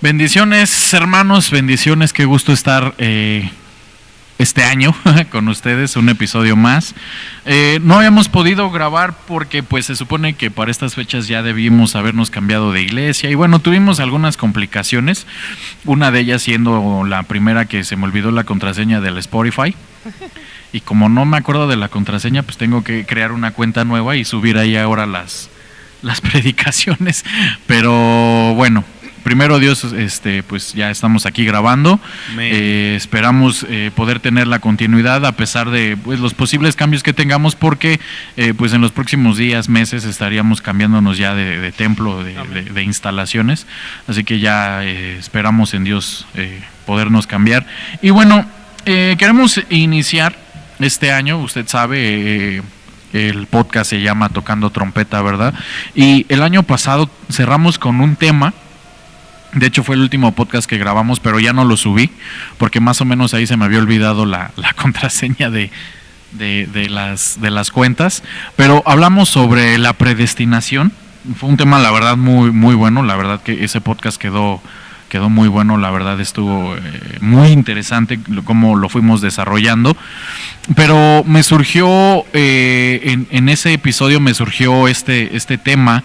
Bendiciones, hermanos, bendiciones, qué gusto estar este año con ustedes, un episodio más. No habíamos podido grabar porque pues se supone que para estas fechas ya debimos habernos cambiado de iglesia y bueno, tuvimos algunas complicaciones, una de ellas siendo la primera que se me olvidó la contraseña del Spotify. Y como no me acuerdo de la contraseña, pues tengo que crear una cuenta nueva y subir ahí ahora las predicaciones. Pero bueno, primero Dios, pues ya estamos aquí grabando. Esperamos poder tener la continuidad a pesar de pues, los posibles cambios que tengamos, porque pues en los próximos días, meses estaríamos cambiándonos ya de templo, de instalaciones. Así que ya esperamos en Dios podernos cambiar. Y bueno, queremos iniciar este año, usted sabe, el podcast se llama Tocando Trompeta, ¿verdad? Y el año pasado cerramos con un tema. De hecho fue el último podcast que grabamos, pero ya no lo subí, porque más o menos ahí se me había olvidado la contraseña de las cuentas. Pero hablamos sobre la predestinación. Fue un tema, la verdad, muy, muy bueno. La verdad que ese podcast quedó muy bueno, la verdad estuvo muy interesante cómo lo fuimos desarrollando, pero me surgió, en ese episodio me surgió este tema,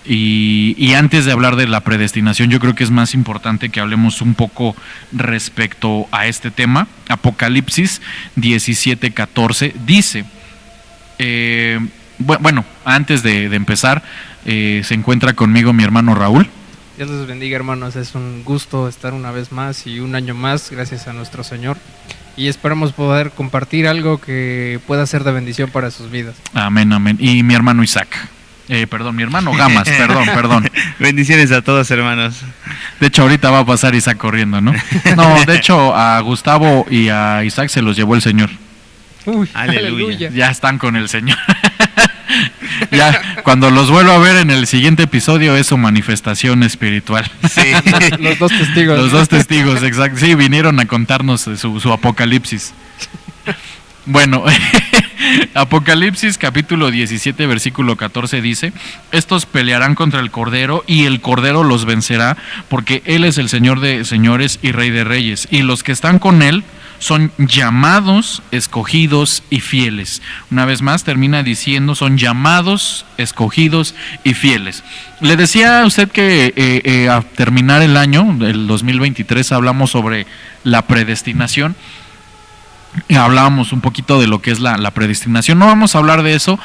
y antes de hablar de la predestinación, yo creo que es más importante que hablemos un poco respecto a este tema. Apocalipsis 17:14 dice, bueno, antes de empezar, se encuentra conmigo mi hermano Raúl. Dios les bendiga, hermanos, es un gusto estar una vez más y un año más, gracias a nuestro Señor, y esperamos poder compartir algo que pueda ser de bendición para sus vidas. Amén, amén. Y mi hermano Isaac, mi hermano Gamas, perdón. Bendiciones a todos, hermanos. De hecho, ahorita va a pasar Isaac corriendo, ¿no? No, de hecho, a Gustavo y a Isaac se los llevó el Señor. Uy, aleluya. Ya están con el Señor. Ya, cuando los vuelvo a ver en el siguiente episodio es su manifestación espiritual. Sí, los dos testigos. Los dos testigos, exacto. Sí, vinieron a contarnos su apocalipsis. Bueno, Apocalipsis capítulo 17 versículo 14 dice: estos pelearán contra el Cordero y el Cordero los vencerá, porque Él es el Señor de señores y Rey de reyes, y los que están con Él son llamados, escogidos y fieles. Una vez más termina diciendo, son llamados, escogidos y fieles. Le decía a usted que a terminar el año, el 2023, hablamos sobre la predestinación. Hablábamos un poquito de lo que es la predestinación. No vamos a hablar de eso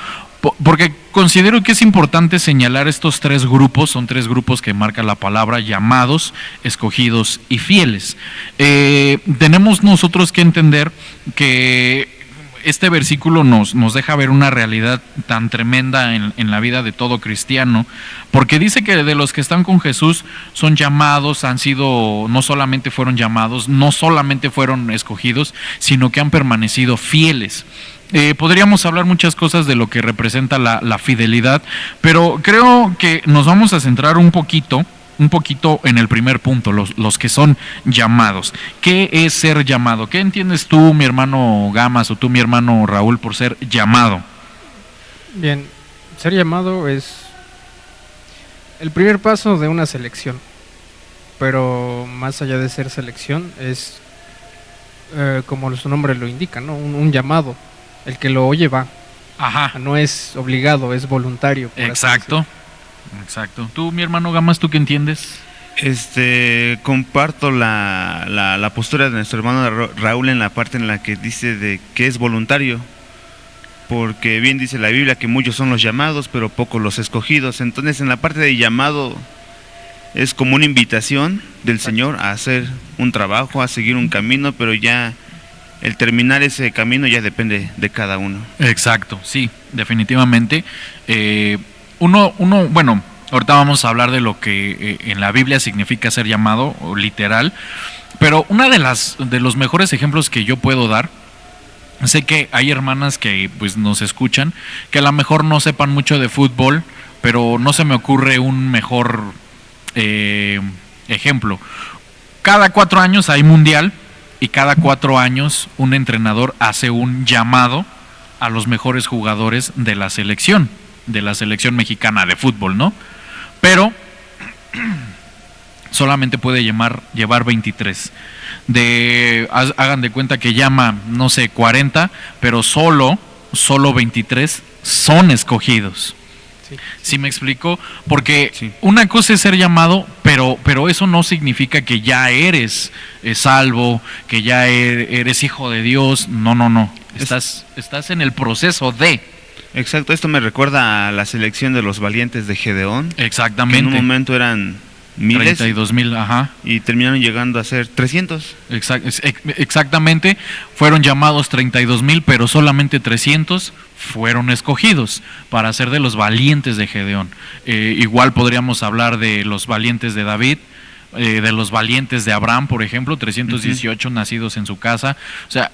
porque considero que es importante señalar estos tres grupos. Son tres grupos que marca la palabra: llamados, escogidos y fieles. Tenemos nosotros que entender que este versículo nos deja ver una realidad tan tremenda en la vida de todo cristiano, porque dice que de los que están con Jesús son llamados, no solamente fueron llamados, no solamente fueron escogidos, sino que han permanecido fieles. Podríamos hablar muchas cosas de lo que representa la fidelidad, pero creo que nos vamos a centrar un poquito en el primer punto, los que son llamados. ¿Qué es ser llamado? ¿Qué entiendes tú, mi hermano Gamas, o tú, mi hermano Raúl, por ser llamado? Bien, ser llamado es el primer paso de una selección, pero más allá de ser selección es, como su nombre lo indica, ¿no? Un llamado. El que lo oye va. Ajá. No es obligado, es voluntario. Exacto. Tú, mi hermano Gamas, ¿tú qué entiendes? Comparto la postura de nuestro hermano Raúl en la parte en la que dice de que es voluntario, porque bien dice la Biblia que muchos son los llamados, pero pocos los escogidos. Entonces, en la parte de llamado es como una invitación del Señor a hacer un trabajo, a seguir un camino, pero ya el terminar ese camino ya depende de cada uno. Exacto, sí, definitivamente. Bueno, ahorita vamos a hablar de lo que en la Biblia significa ser llamado, o literal, pero una de los mejores ejemplos que yo puedo dar, sé que hay hermanas que pues nos escuchan, que a lo mejor no sepan mucho de fútbol, pero no se me ocurre un mejor ejemplo. Cada 4 años hay mundial, y cada 4 años un entrenador hace un llamado a los mejores jugadores de la selección mexicana de fútbol, ¿no? Pero solamente puede llevar 23. Hagan de cuenta que llama, no sé, 40, pero solo 23 son escogidos. Sí. ¿Sí me explico? Porque Sí. una cosa es ser llamado, pero eso no significa que ya eres salvo, que ya eres hijo de Dios. No. Estás en el proceso de. Exacto, esto me recuerda a la selección de los valientes de Gedeón. Que en Exactamente. un momento eran miles 32,000, ajá. y terminaron llegando a ser 300. Exactamente, fueron llamados 32,000, pero solamente 300 fueron escogidos para ser de los valientes de Gedeón. Igual podríamos hablar de los valientes de David, de los valientes de Abraham, por ejemplo, 318 nacidos en su casa. O sea,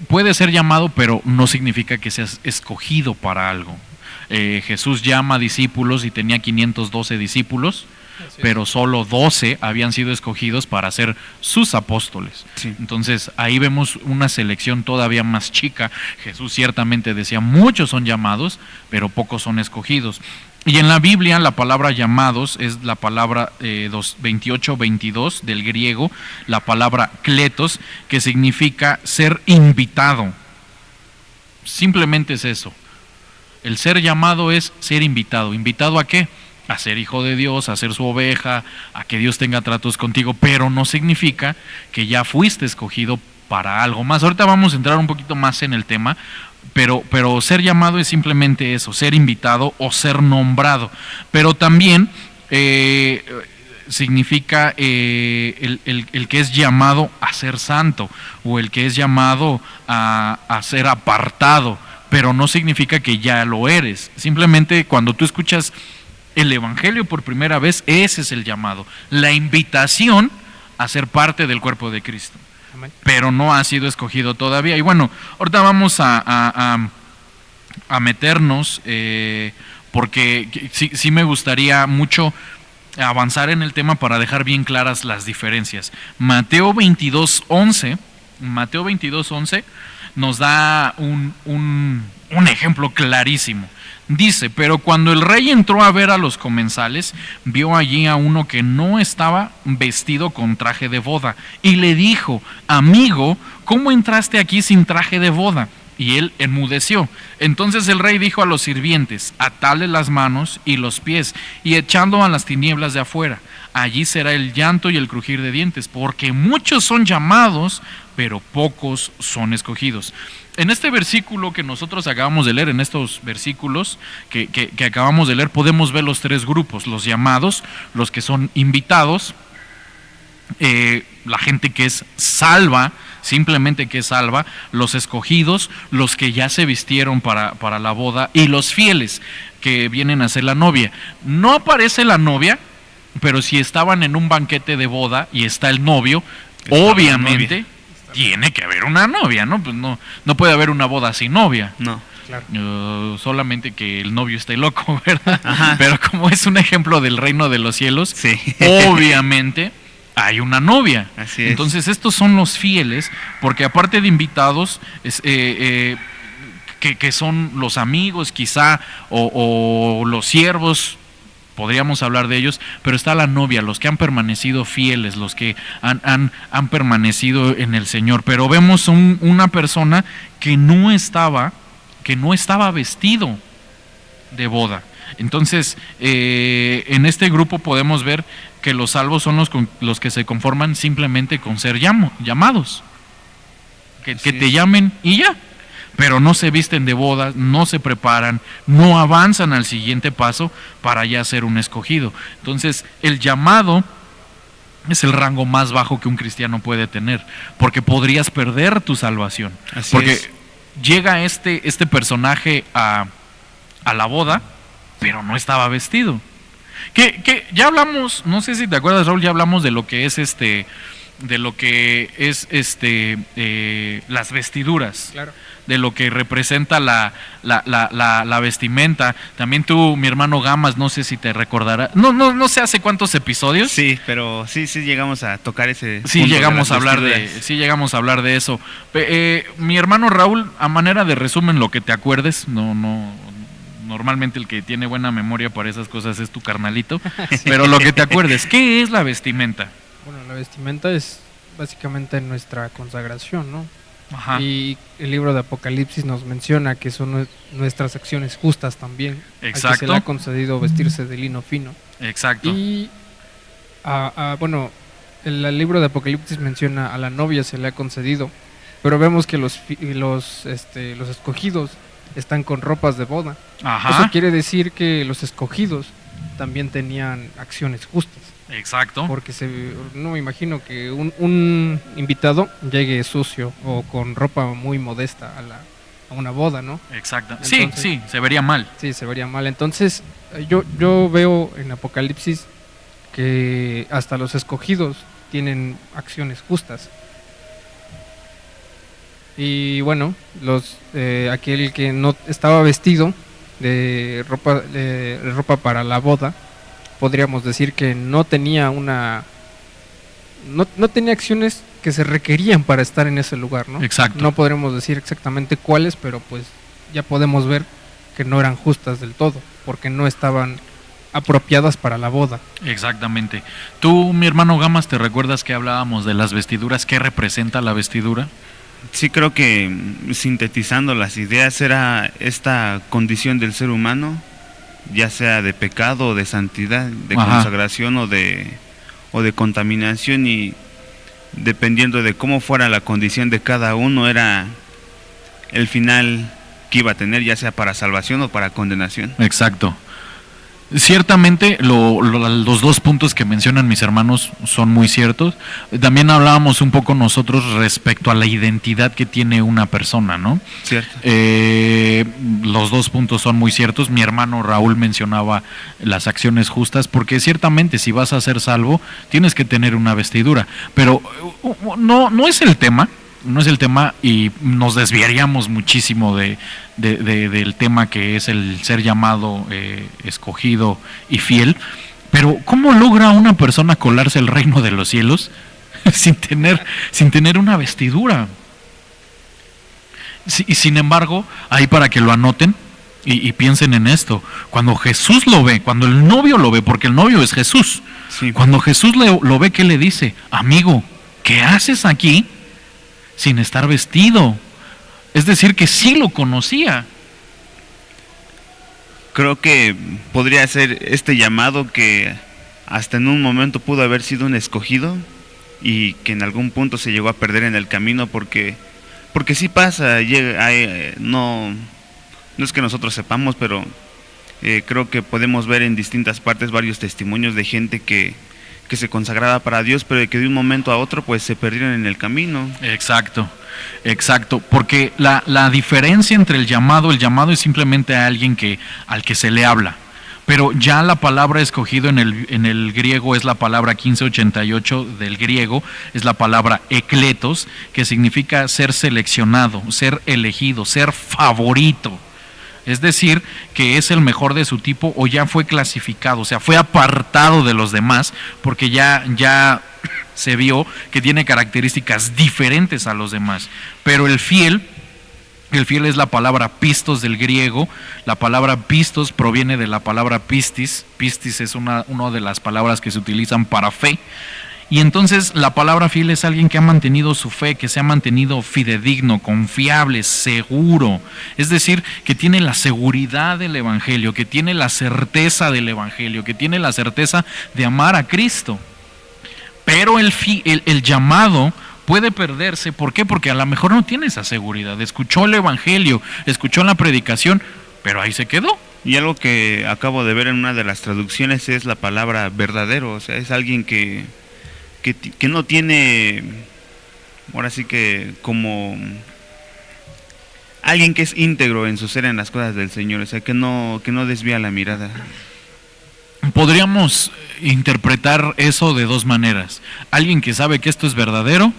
puede ser llamado, pero no significa que seas escogido para algo. Jesús llama discípulos y tenía 512 discípulos, pero solo 12 habían sido escogidos para ser sus apóstoles. Sí. Entonces ahí vemos una selección todavía más chica. Jesús ciertamente decía, muchos son llamados, pero pocos son escogidos. Y en la Biblia la palabra llamados es la palabra 28-22 del griego, la palabra kletos, que significa ser invitado. Simplemente es eso. El ser llamado es ser invitado. ¿Invitado a qué? A ser hijo de Dios, a ser su oveja, a que Dios tenga tratos contigo, pero no significa que ya fuiste escogido para algo más. Ahorita vamos a entrar un poquito más en el tema, pero ser llamado es simplemente eso, ser invitado o ser nombrado. Pero también significa el que es llamado a ser santo, o el que es llamado a ser apartado, pero no significa que ya lo eres. Simplemente cuando tú escuchas el Evangelio por primera vez, ese es el llamado, la invitación a ser parte del cuerpo de Cristo. Amén. Pero no ha sido escogido todavía. Y bueno, ahorita vamos a meternos, porque sí me gustaría mucho avanzar en el tema para dejar bien claras las diferencias. Mateo 22:11 nos da un ejemplo clarísimo. Dice, pero cuando el rey entró a ver a los comensales, vio allí a uno que no estaba vestido con traje de boda, y le dijo, amigo, ¿cómo entraste aquí sin traje de boda? Y él enmudeció. Entonces el rey dijo a los sirvientes, atadle las manos y los pies, y echando a las tinieblas de afuera. Allí será el llanto y el crujir de dientes, porque muchos son llamados, pero pocos son escogidos. En este versículo que nosotros acabamos de leer, en estos versículos que acabamos de leer, podemos ver los tres grupos: los llamados, los que son invitados, la gente que es salva, simplemente que es salva, los escogidos, los que ya se vistieron para la boda, y los fieles, que vienen a ser la novia. No aparece la novia, pero si estaban en un banquete de boda y está el novio, obviamente tiene que haber una novia, ¿no? Pues no puede haber una boda sin novia. No. Claro. Solamente que el novio esté loco, ¿verdad? Ajá. Pero como es un ejemplo del reino de los cielos, Sí. obviamente hay una novia. Así es. Entonces estos son los fieles, porque aparte de invitados, que son los amigos quizá, o los siervos, podríamos hablar de ellos, pero está la novia, los que han permanecido fieles, los que han permanecido en el Señor. Pero vemos una persona que no estaba vestido de boda. Entonces, en este grupo podemos ver que los salvos son los que se conforman simplemente con ser llamados. Que te llamen y ya. Pero no se visten de boda, no se preparan, no avanzan al siguiente paso para ya ser un escogido. Entonces, el llamado es el rango más bajo que un cristiano puede tener, porque podrías perder tu salvación. Así porque es. llega este personaje a la boda, pero no estaba vestido. Que ya hablamos, no sé si te acuerdas, Raúl, ya hablamos de lo que es las vestiduras. Claro. De lo que representa la vestimenta. También tú, mi hermano Gamas, no sé si te recordarás, no sé hace cuántos episodios. Sí, pero sí llegamos a tocar ese Sí punto llegamos de a las hablar vestiduras. sí llegamos a hablar de eso. Mi hermano Raúl, a manera de resumen, lo que te acuerdes, no normalmente el que tiene buena memoria para esas cosas es tu carnalito, pero lo que te acuerdes, ¿qué es la vestimenta? Bueno, la vestimenta es básicamente nuestra consagración, ¿no? Ajá, Y el libro de Apocalipsis nos menciona que son nuestras acciones justas también. Al que se exacto, le ha concedido vestirse de lino fino. exacto, Y, bueno, el libro de Apocalipsis menciona a la novia se le ha concedido, pero vemos que los escogidos están con ropas de boda. Eso ajá, quiere decir que los escogidos también tenían acciones justas. exacto, Porque no me imagino que un invitado llegue sucio o con ropa muy modesta a una boda, ¿no? exacto. Entonces- Sí, se vería mal. Sí, se vería mal. Entonces, yo veo en Apocalipsis que hasta los escogidos tienen acciones justas. Y bueno, aquel que no estaba vestido de ropa para la boda, podríamos decir que no tenía no tenía acciones que se requerían para estar en ese lugar, ¿no? Exacto. No podremos decir exactamente cuáles, pero pues ya podemos ver que no eran justas del todo, porque no estaban apropiadas para la boda. Exactamente. Tú, mi hermano Gamas, ¿te recuerdas que hablábamos de las vestiduras? ¿Qué representa la vestidura? Sí, creo que sintetizando las ideas era esta condición del ser humano, ya sea de pecado o de santidad, de Ajá. consagración o de contaminación, y dependiendo de cómo fuera la condición de cada uno era el final que iba a tener, ya sea para salvación o para condenación. Exacto. Ciertamente los dos puntos que mencionan mis hermanos son muy ciertos. También hablábamos un poco nosotros respecto a la identidad que tiene una persona, ¿no? Cierto. Los dos puntos son muy ciertos. Mi hermano Raúl mencionaba las acciones justas, porque ciertamente si vas a ser salvo tienes que tener una vestidura, pero no es el tema. No es el tema, y nos desviaríamos muchísimo del tema que es el ser llamado, escogido y fiel. Pero ¿cómo logra una persona colarse al reino de los cielos sin tener una vestidura? Y sin embargo, ahí para que lo anoten y piensen en esto, cuando Jesús lo ve, cuando el novio lo ve, porque el novio es Jesús, Sí. cuando Jesús lo ve, ¿qué le dice? Amigo, ¿qué haces aquí sin estar vestido? Es decir, que sí lo conocía. Creo que podría ser este llamado que hasta en un momento pudo haber sido un escogido y que en algún punto se llegó a perder en el camino, porque sí pasa, no es que nosotros sepamos, pero creo que podemos ver en distintas partes varios testimonios de gente que se consagraba para Dios, pero que de un momento a otro pues se perdieron en el camino. Exacto, porque la diferencia entre el llamado es simplemente a alguien al que se le habla, pero ya la palabra escogido en el griego es la palabra 1588 del griego, es la palabra ekletos, que significa ser seleccionado, ser elegido, ser favorito. Es decir, que es el mejor de su tipo, o ya fue clasificado, o sea, fue apartado de los demás, porque ya se vio que tiene características diferentes a los demás. Pero el fiel es la palabra pistos del griego. La palabra pistos proviene de la palabra pistis. Pistis es una de las palabras que se utilizan para fe. Y entonces la palabra fiel es alguien que ha mantenido su fe, que se ha mantenido fidedigno, confiable, seguro. Es decir, que tiene la seguridad del Evangelio, que tiene la certeza del Evangelio, que tiene la certeza de amar a Cristo. Pero el llamado puede perderse. ¿Por qué? Porque a lo mejor no tiene esa seguridad. Escuchó el Evangelio, escuchó la predicación, pero ahí se quedó. Y algo que acabo de ver en una de las traducciones es la palabra verdadero, o sea, es alguien que no tiene, ahora sí que como alguien que es íntegro en su ser en las cosas del Señor, o sea, que no desvía la mirada. Podríamos interpretar eso de dos maneras. Alguien que sabe que esto es verdadero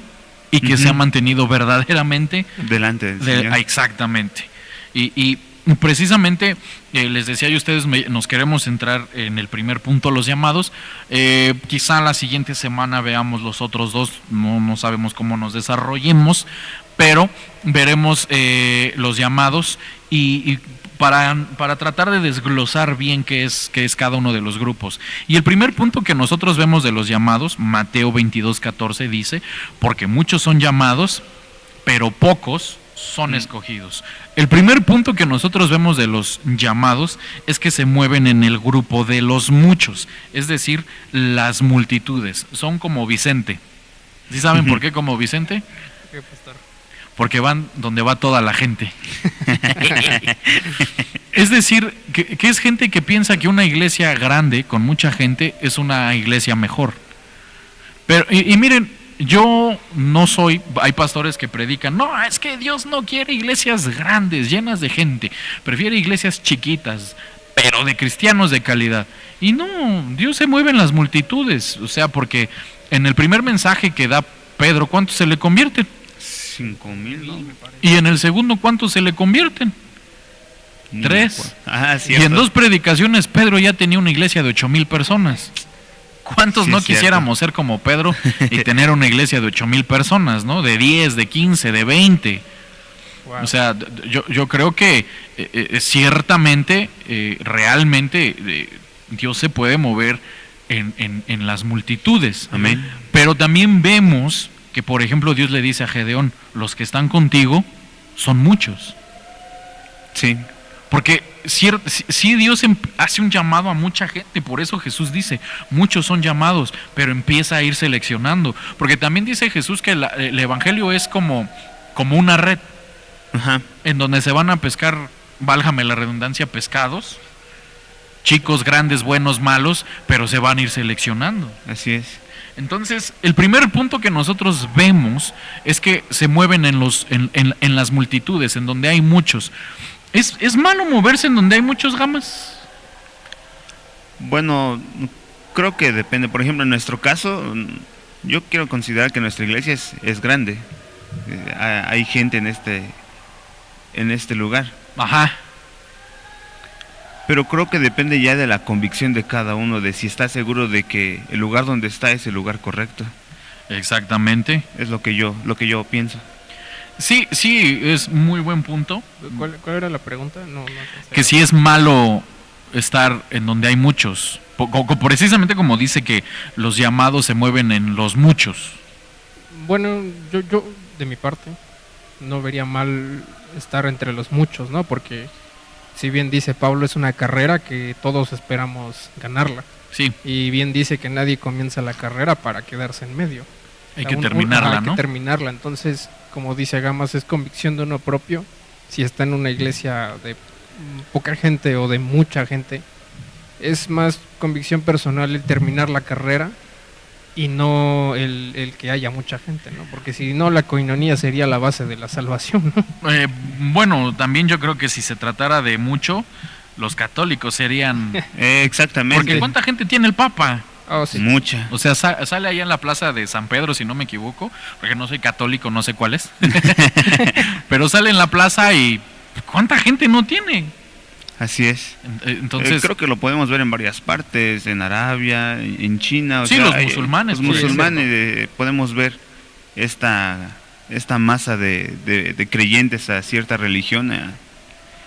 y que se ha mantenido verdaderamente Delante del Señor. Exactamente. Y precisamente les decía yo a ustedes, nos queremos centrar en el primer punto, los llamados. Quizá la siguiente semana veamos los otros dos, no sabemos cómo nos desarrollemos, pero veremos los llamados y para tratar de desglosar bien qué es cada uno de los grupos. Y el primer punto que nosotros vemos de los llamados, Mateo 22:14 dice, porque muchos son llamados, pero pocos son escogidos. El primer punto que nosotros vemos de los llamados es que se mueven en el grupo de los muchos, es decir, las multitudes. Son como Vicente. ¿Sí saben por qué como Vicente? ¿Qué, pastor? Porque van donde va toda la gente. Es decir, que es gente que piensa que una iglesia grande, con mucha gente, es una iglesia mejor. Pero, y miren, yo no soy, hay pastores que predican, no, es que Dios no quiere iglesias grandes, llenas de gente, prefiere iglesias chiquitas, pero de cristianos de calidad. Y no, Dios se mueve en las multitudes, o sea, porque en el primer mensaje que da Pedro, ¿cuántos se le convierten? 5,000, ¿no? Y en el segundo, ¿cuántos se le convierten? 3. Y en 2 predicaciones Pedro ya tenía una iglesia de 8,000 personas. ¿Cuántos Sí, no es cierto. quisiéramos ser como Pedro y tener una iglesia de 8,000 personas, ¿no? De 10, de 15, de 20. Wow. O sea, yo creo que ciertamente, realmente, Dios se puede mover en las multitudes. Amén. Pero también vemos que, por ejemplo, Dios le dice a Gedeón, los que están contigo son muchos. Sí. Porque sí Dios hace un llamado a mucha gente, por eso Jesús dice, muchos son llamados, pero empieza a ir seleccionando. Porque también dice Jesús que el evangelio es como una red, Ajá. en donde se van a pescar, válgame la redundancia, pescados, chicos, grandes, buenos, malos, pero se van a ir seleccionando. Así es. Entonces, el primer punto que nosotros vemos es que se mueven en las multitudes, en donde hay muchos. ¿Es malo moverse en donde hay muchos, Gamas? Bueno, creo que depende. Por ejemplo, en nuestro caso, yo quiero considerar que nuestra iglesia es grande. Hay gente en este lugar. Ajá. Pero creo que depende ya de la convicción de cada uno, de si está seguro de que el lugar donde está es el lugar correcto. Exactamente. Es lo que yo pienso. Sí, es muy buen punto. ¿Cuál era la pregunta? No alcancé. Que si es malo estar en donde hay muchos. Precisamente como dice que los llamados se mueven en los muchos. Bueno, yo de mi parte no vería mal estar entre los muchos, ¿no? Porque si bien dice Pablo, es una carrera que todos esperamos ganarla. Sí, Y bien dice que nadie comienza la carrera para quedarse en medio. hay que terminarla, Hay ¿no? que terminarla. Entonces, como dice Gamas, es convicción de uno propio. Si está en una iglesia de poca gente o de mucha gente, es más convicción personal el terminar la carrera y no el que haya mucha gente, ¿no? Porque si no, la coinonía sería la base de la salvación, ¿no? Bueno, también yo creo que si se tratara de mucho, los católicos serían... Exactamente. Porque ¿cuánta gente tiene el Papa? Oh, sí. Mucha. O sea, sale allá en la plaza de San Pedro, si no me equivoco, porque no soy católico, no sé cuál es. Pero sale en la plaza y ¿cuánta gente no tiene? Así es. Entonces, creo que lo podemos ver en varias partes, en Arabia, en China. Sí, los musulmanes, Los pues. musulmanes, podemos ver esta masa de creyentes a cierta religión.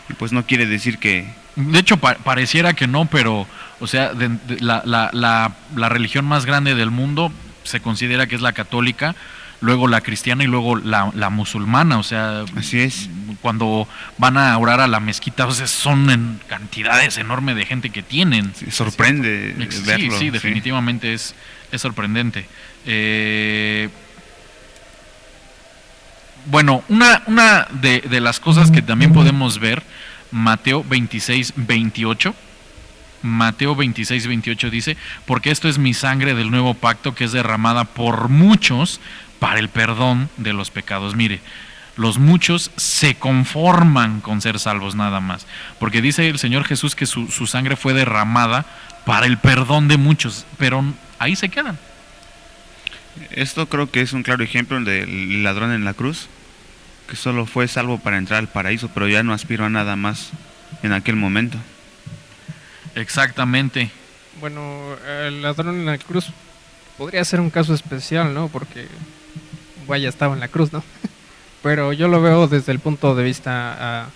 Y pues no quiere decir que... de hecho, pareciera que no, pero, o sea, la religión más grande del mundo se considera que es la católica, luego la cristiana y luego la musulmana. O sea, Así es. cuando van a orar a la mezquita, o sea, son en cantidades enormes de gente que tienen. Sí, sorprende verlo. Sí, definitivamente es sorprendente. Bueno, una de las cosas que también podemos ver, Mateo 26:28. Mateo 26:28 dice, porque esto es mi sangre del nuevo pacto que es derramada por muchos para el perdón de los pecados. Mire, los muchos se conforman con ser salvos nada más, porque dice el Señor Jesús que su sangre fue derramada para el perdón de muchos, pero ahí se quedan. Esto creo que es un claro ejemplo del ladrón en la cruz, que solo fue salvo para entrar al paraíso, pero ya no aspiró a nada más en aquel momento. Exactamente. Bueno, el ladrón en la cruz podría ser un caso especial, ¿no? Porque vaya, estaba en la cruz, ¿no? Pero yo lo veo desde el punto de vista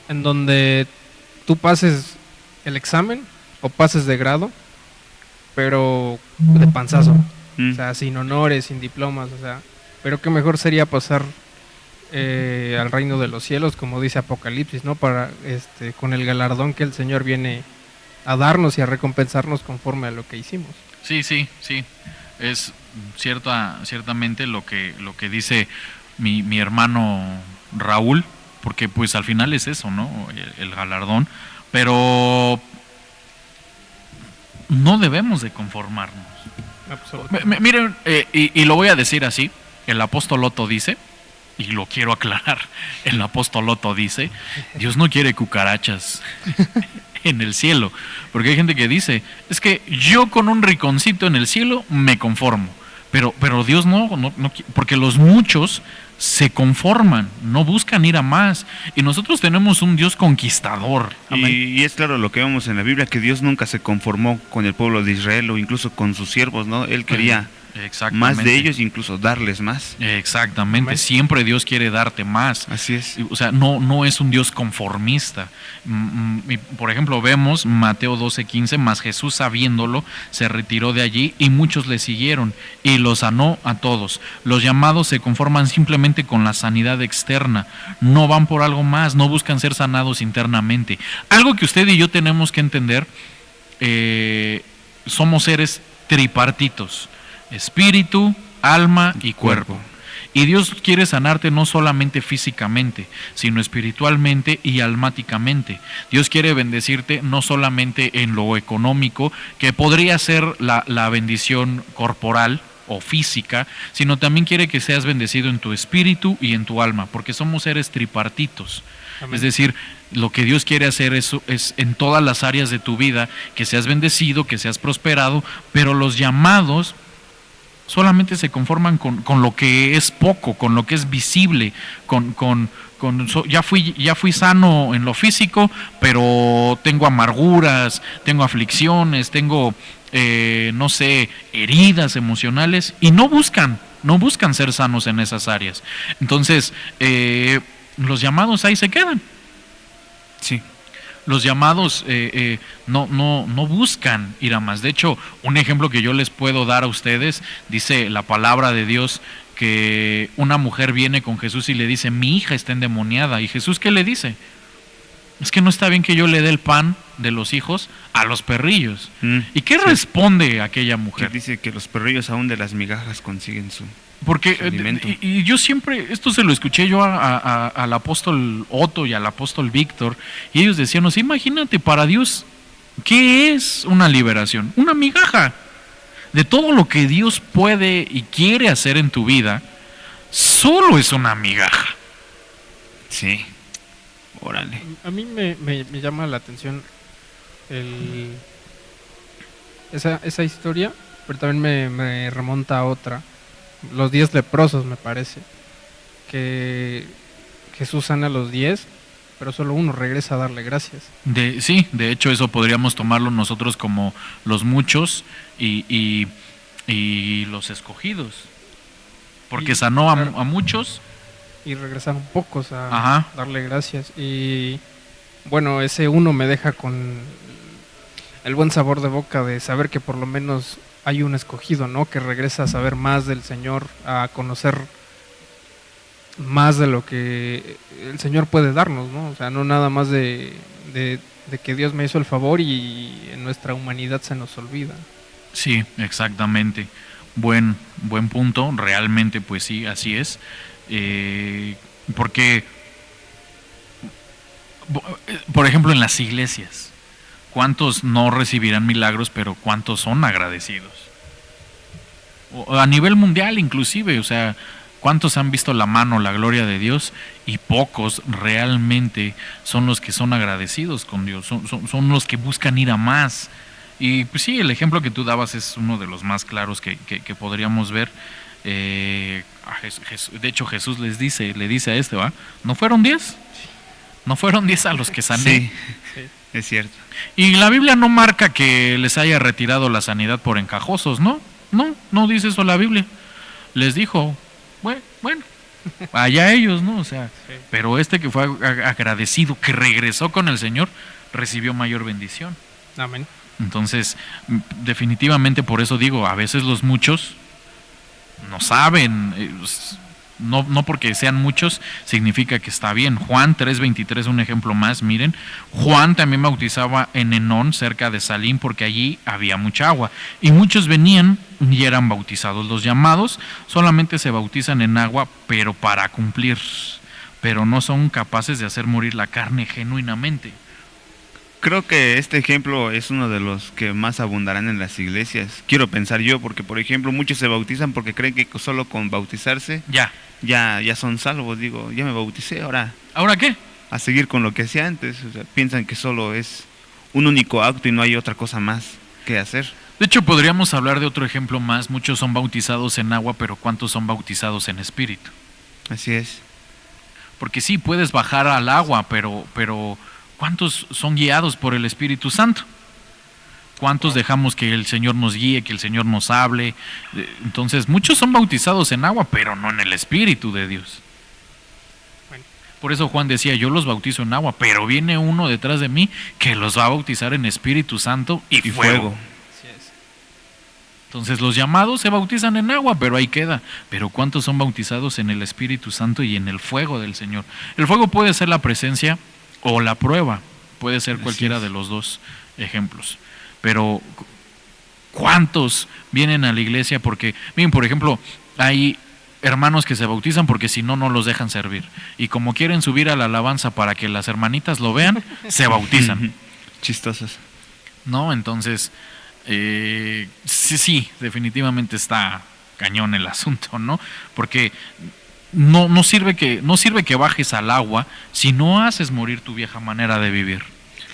en donde tú pases el examen o pases de grado, pero de panzazo, o sea, sin honores, sin diplomas, o sea, pero qué mejor sería pasar al reino de los cielos, como dice Apocalipsis, ¿no? Para con el galardón que el Señor viene a darnos y a recompensarnos conforme a lo que hicimos. Sí, sí, sí. Es ciertamente lo que dice mi hermano Raúl, porque pues al final es eso, ¿no? El galardón, pero no debemos de conformarnos. Absolutamente. Miren, y lo voy a decir así, el apóstol Otto dice, y lo quiero aclarar, el apóstol Otto dice, Dios no quiere cucarachas en el cielo, porque hay gente que dice, es que yo con un rinconcito en el cielo me conformo, pero Dios no, porque los muchos se conforman, no buscan ir a más, y nosotros tenemos un Dios conquistador. Y es claro lo que vemos en la Biblia, que Dios nunca se conformó con el pueblo de Israel o incluso con sus siervos, ¿no? Él quería más de ellos, incluso darles más. Exactamente. Amén. Siempre Dios quiere darte más. Así es. O sea, no es un Dios conformista. Por ejemplo, vemos Mateo 12:15, mas Jesús, sabiéndolo, se retiró de allí y muchos le siguieron y los sanó a todos. Los llamados se conforman simplemente con la sanidad externa, no van por algo más, no buscan ser sanados internamente. Algo que usted y yo tenemos que entender, somos seres tripartitos: espíritu, alma y cuerpo. Y Dios quiere sanarte no solamente físicamente, sino espiritualmente y almáticamente. Dios quiere bendecirte no solamente en lo económico, que podría ser la bendición corporal o física, sino también quiere que seas bendecido en tu espíritu y en tu alma, porque somos seres tripartitos. Amén. Es decir, lo que Dios quiere hacer es en todas las áreas de tu vida, que seas bendecido, que seas prosperado, pero los llamados solamente se conforman con lo que es poco, con lo que es visible, ya fui sano en lo físico, pero tengo amarguras, tengo aflicciones, tengo no sé, heridas emocionales, y no buscan ser sanos en esas áreas. Entonces, los llamados ahí se quedan. Sí. Los llamados no buscan ir a más. De hecho, un ejemplo que yo les puedo dar a ustedes, dice la palabra de Dios que una mujer viene con Jesús y le dice, mi hija está endemoniada. ¿Y Jesús qué le dice? Es que no está bien que yo le dé el pan de los hijos a los perrillos. ¿Y qué responde aquella mujer? Que dice que los perrillos aún de las migajas consiguen su alimento. Y yo siempre, esto se lo escuché yo al apóstol Otto y al apóstol Víctor, y ellos decían, no sé, imagínate, para Dios, ¿qué es una liberación? Una migaja. De todo lo que Dios puede y quiere hacer en tu vida, solo es una migaja. Sí. Órale. A mí me llama la atención esa historia, pero también me remonta a otra. Los 10 leprosos, me parece, que Jesús sana a los 10, pero solo uno regresa a darle gracias. Sí, de hecho eso podríamos tomarlo nosotros como los muchos y los escogidos, porque sanó a muchos y regresaron pocos a Ajá. darle gracias. Y bueno, ese uno me deja con el buen sabor de boca de saber que por lo menos hay un escogido, ¿no? Que regresa a saber más del Señor, a conocer más de lo que el Señor puede darnos, ¿no? O sea, no nada más de que Dios me hizo el favor y en nuestra humanidad se nos olvida. Sí, exactamente. Buen punto, realmente pues sí, así es. Porque, por ejemplo, en las iglesias, ¿cuántos no recibirán milagros, pero cuántos son agradecidos? O a nivel mundial inclusive, o sea, ¿cuántos han visto la mano, la gloria de Dios? Y pocos realmente son los que son agradecidos con Dios, son los que buscan ir a más. Y pues sí, el ejemplo que tú dabas es uno de los más claros que podríamos ver. De hecho, Jesús le dice a ¿va? ¿No fueron 10? ¿No fueron 10 a los que sané? Sí, es cierto. Y la Biblia no marca que les haya retirado la sanidad por encajosos, ¿no? No dice eso la Biblia. Les dijo, bueno, allá ellos, ¿no? O sea, Sí. pero este que fue agradecido, que regresó con el Señor, recibió mayor bendición. Amén. Entonces, definitivamente por eso digo, a veces los muchos no saben, no porque sean muchos significa que está bien. Juan 3:23, un ejemplo más, miren, Juan también bautizaba en Enón, cerca de Salim, porque allí había mucha agua, y muchos venían y eran bautizados. Los llamados solamente se bautizan en agua, pero para cumplir, pero no son capaces de hacer morir la carne genuinamente. Creo que este ejemplo es uno de los que más abundarán en las iglesias. Quiero pensar yo, porque por ejemplo muchos se bautizan porque creen que solo con bautizarse ya son salvos. Digo, ya me bauticé, ¿Ahora qué? a seguir con lo que hacía antes. O sea, piensan que solo es un único acto y no hay otra cosa más que hacer. De hecho, podríamos hablar de otro ejemplo más. Muchos son bautizados en agua, pero ¿cuántos son bautizados en espíritu? Así es. Porque sí, puedes bajar al agua, pero ¿cuántos son guiados por el Espíritu Santo? ¿Cuántos dejamos que el Señor nos guíe, que el Señor nos hable? Entonces, muchos son bautizados en agua, pero no en el Espíritu de Dios. Bueno. Por eso Juan decía, yo los bautizo en agua, pero viene uno detrás de mí que los va a bautizar en Espíritu Santo y fuego. Así es. Entonces, los llamados se bautizan en agua, pero ahí queda. Pero ¿cuántos son bautizados en el Espíritu Santo y en el fuego del Señor? El fuego puede ser la presencia o la prueba, puede ser cualquiera de los dos ejemplos. Pero ¿cuántos vienen a la iglesia? Porque, miren, por ejemplo, hay hermanos que se bautizan porque si no, no los dejan servir. Y como quieren subir a la alabanza para que las hermanitas lo vean, se bautizan. Chistosos. ¿No? Entonces, sí, definitivamente está cañón el asunto, ¿no? Porque no sirve que bajes al agua si no haces morir tu vieja manera de vivir.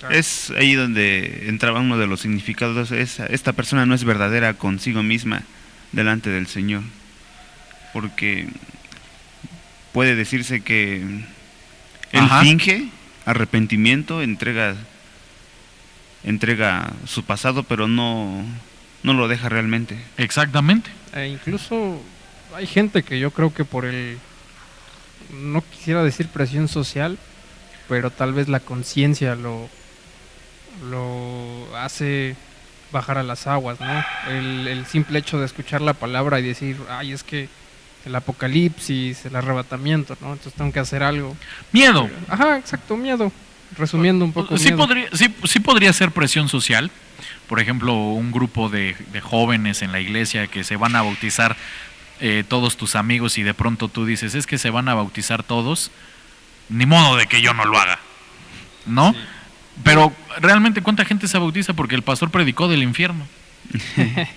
Claro. Es ahí donde entraba uno de los significados. Esta persona no es verdadera consigo misma delante del Señor. Porque puede decirse que él finge arrepentimiento, entrega su pasado, pero no lo deja realmente. Exactamente. Incluso hay gente que yo creo que por no quisiera decir presión social, pero tal vez la conciencia lo hace bajar a las aguas, ¿no? El simple hecho de escuchar la palabra y decir, ay, es que el apocalipsis, el arrebatamiento, ¿no? Entonces tengo que hacer algo. Miedo. Ajá, exacto, miedo. Resumiendo un poco. Sí miedo. sí podría ser presión social. Por ejemplo, un grupo de jóvenes en la iglesia que se van a bautizar, todos tus amigos, y de pronto tú dices, es que se van a bautizar todos, ni modo de que yo no lo haga, ¿no? Sí. Pero realmente, ¿cuánta gente se bautiza porque el pastor predicó del infierno?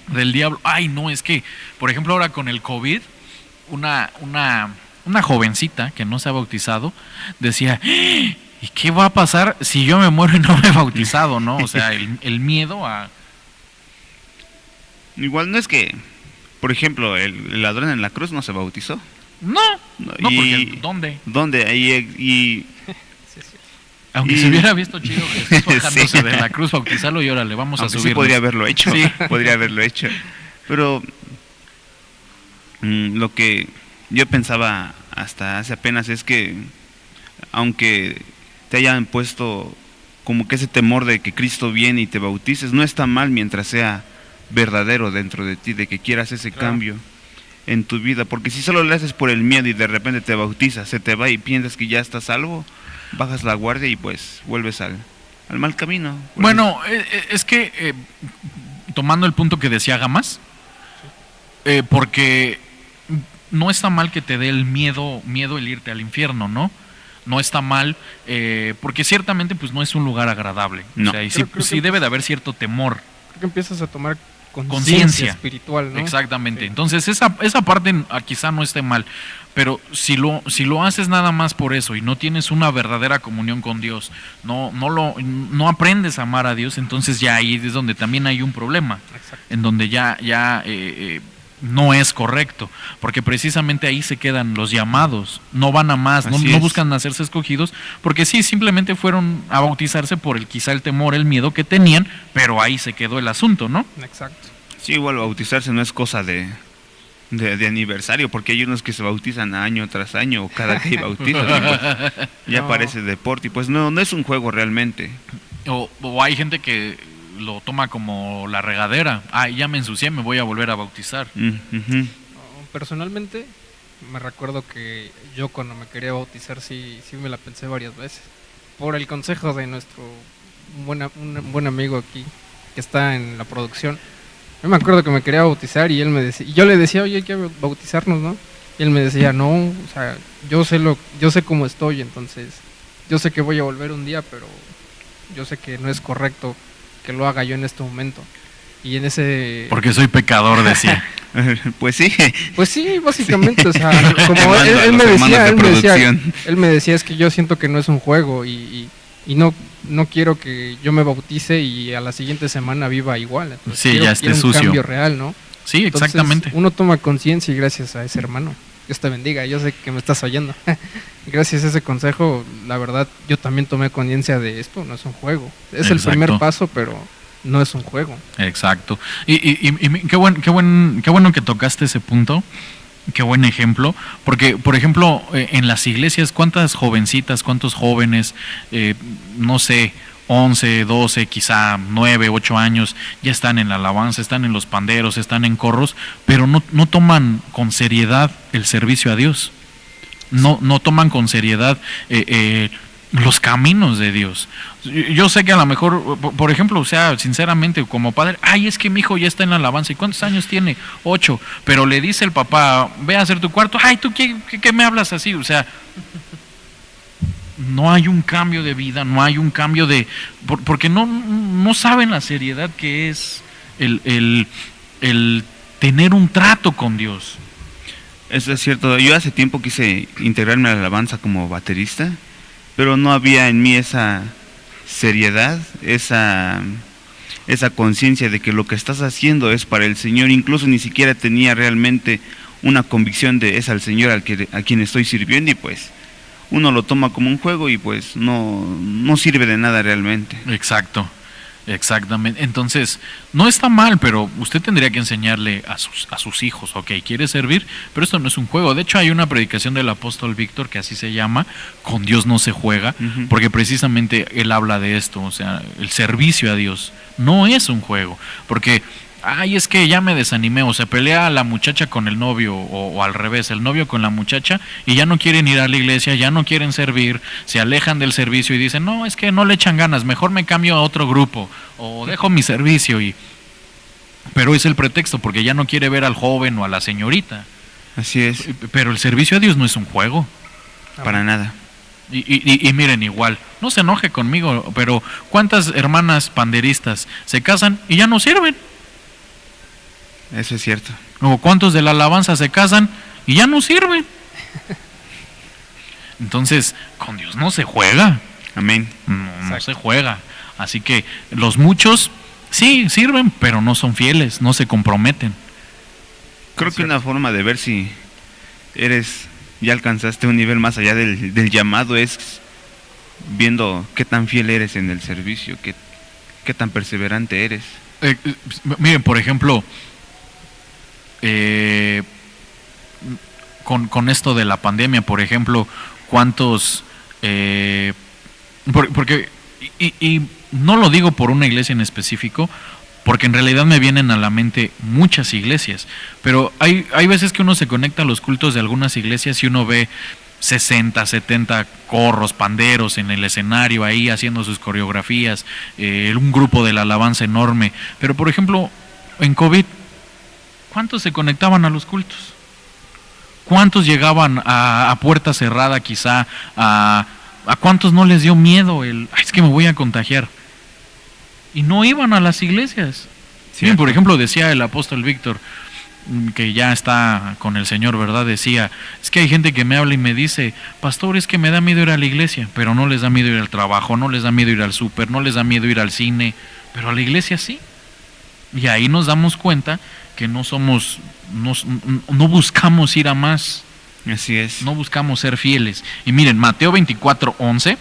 Del diablo. Ay, no, es que, por ejemplo, ahora con el COVID, una jovencita que no se ha bautizado decía, ¿y qué va a pasar si yo me muero y no me he bautizado, no? O sea, el miedo a... Igual no es que, por ejemplo, el ladrón en la cruz no se bautizó. No, porque ¿dónde? ¿Dónde? Ahí Sí, sí. Aunque se hubiera visto chido Jesús bajándose de la cruz, bautizarlo y órale, vamos a subir. Sí podría haberlo hecho, Sí. podría haberlo hecho. Pero lo que yo pensaba hasta hace apenas es que, aunque te hayan puesto como que ese temor de que Cristo viene y te bautices, no está mal mientras sea verdadero dentro de ti, de que quieras ese cambio en tu vida. Porque si solo lo haces por el miedo y de repente te bautizas, se te va y piensas que ya estás salvo, bajas la guardia y pues vuelves al mal camino. Bueno, es que tomando el punto que decía Gamas, porque no está mal que te dé el miedo el irte al infierno, ¿no? No está mal, porque ciertamente pues no es un lugar agradable. No. O sea, y Creo sí que debe de haber cierto temor. Creo que empiezas a tomar Conciencia. conciencia espiritual, ¿no? Exactamente. Sí. Entonces esa parte quizá no esté mal, pero si lo haces nada más por eso y no tienes una verdadera comunión con Dios, no aprendes a amar a Dios, entonces ya ahí es donde también hay un problema, Exacto. en donde ya no es correcto, porque precisamente ahí se quedan los llamados, no van a más, no buscan hacerse escogidos, porque sí, simplemente fueron a bautizarse por quizá el temor, el miedo que tenían, pero ahí se quedó el asunto, ¿no? Exacto. Sí, igual bautizarse no es cosa de de aniversario, porque hay unos que se bautizan año tras año o cada que hay bautizo, y pues ya No. parece deporte y pues no es un juego realmente. O hay gente que lo toma como la regadera. Ah, ya me ensucié, me voy a volver a bautizar. Ujú. Personalmente, me recuerdo que yo cuando me quería bautizar sí me la pensé varias veces. Por el consejo de nuestro un buen amigo aquí que está en la producción. Yo me acuerdo que me quería bautizar y él me decía, y yo le decía, oye, hay que bautizarnos, ¿no? Y él me decía, no, o sea, yo sé cómo estoy, entonces, yo sé que voy a volver un día, pero yo sé que no es correcto que lo haga yo en este momento. Y en ese... Porque soy pecador, decía. Pues sí. Pues sí, básicamente, o sea, como Quemando a él los me hermanos decía, de él me decía, producción. él me decía, es que yo siento que no es un juego y no quiero que yo me bautice y a la siguiente semana viva igual. Entonces, Sí, ya esté quiero un sucio. cambio real, ¿no? Sí, Entonces, exactamente. uno toma conciencia y gracias a ese hermano, Dios te bendiga, yo sé que me estás oyendo. Gracias a ese consejo, la verdad, yo también tomé conciencia de esto, no es un juego. Es el Exacto. primer paso, pero no es un juego. Exacto. Y qué bueno que tocaste ese punto. Qué buen ejemplo. Porque, por ejemplo, en las iglesias, ¿cuántas jovencitas, cuántos jóvenes, no sé, 11, 12, quizá 9, 8 años, ya están en la alabanza, están en los panderos, están en corros, pero no toman con seriedad el servicio a Dios? No toman con seriedad los caminos de Dios. Yo sé que a lo mejor, por ejemplo, o sea, sinceramente, como padre, ay, es que mi hijo ya está en la alabanza. ¿Y cuántos años tiene? 8. Pero le dice el papá, ve a hacer tu cuarto. Ay, ¿tú qué me hablas así? O sea, no hay un cambio de vida, no hay un cambio de... porque no saben la seriedad que es el tener un trato con Dios. Eso es cierto. Yo hace tiempo quise integrarme a la alabanza como baterista, pero no había en mí esa seriedad, esa conciencia de que lo que estás haciendo es para el Señor. Incluso ni siquiera tenía realmente una convicción de es al Señor a quien estoy sirviendo, y pues uno lo toma como un juego y pues no sirve de nada realmente. Exacto, exactamente. Entonces, no está mal, pero usted tendría que enseñarle a sus hijos, ok, quiere servir, pero esto no es un juego. De hecho, hay una predicación del apóstol Víctor que así se llama, con Dios no se juega, Ujú. porque precisamente él habla de esto, o sea, el servicio a Dios no es un juego, porque... Ay, es que ya me desanimé, o se pelea la muchacha con el novio, o al revés, el novio con la muchacha, y ya no quieren ir a la iglesia, ya no quieren servir, se alejan del servicio y dicen, no, es que no le echan ganas, mejor me cambio a otro grupo, o dejo mi servicio, pero es el pretexto, porque ya no quiere ver al joven o a la señorita. Así es, Pero el servicio a Dios no es un juego. para nada. Y miren, igual, no se enoje conmigo, pero ¿cuántas hermanas panderistas se casan y ya no sirven? Eso es cierto. O cuántos de la alabanza se casan y ya no sirven. Entonces, con Dios no se juega. Amén. No se juega. Así que los muchos sí sirven, pero no son fieles, no se comprometen. Creo que una forma de ver si ya alcanzaste un nivel más allá del llamado es viendo qué tan fiel eres en el servicio, qué tan perseverante eres. Miren, por ejemplo, con esto de la pandemia, por ejemplo, cuántos... porque y no lo digo por una iglesia en específico, porque en realidad me vienen a la mente muchas iglesias, pero hay veces que uno se conecta a los cultos de algunas iglesias y uno ve 60, 70 corros, panderos en el escenario ahí haciendo sus coreografías, un grupo de la alabanza enorme, pero por ejemplo, en COVID, ¿cuántos se conectaban a los cultos? ¿Cuántos llegaban a puerta cerrada quizá? ¿A cuántos no les dio miedo es que me voy a contagiar? Y no iban a las iglesias. Sí, por ejemplo, decía el apóstol Víctor, que ya está con el Señor, ¿verdad? Decía, es que hay gente que me habla y me dice, pastor, es que me da miedo ir a la iglesia, pero no les da miedo ir al trabajo, no les da miedo ir al súper, no les da miedo ir al cine, pero a la iglesia sí. Y ahí nos damos cuenta que no buscamos ir a más. Así es. No buscamos ser fieles. Y miren, Mateo 24:11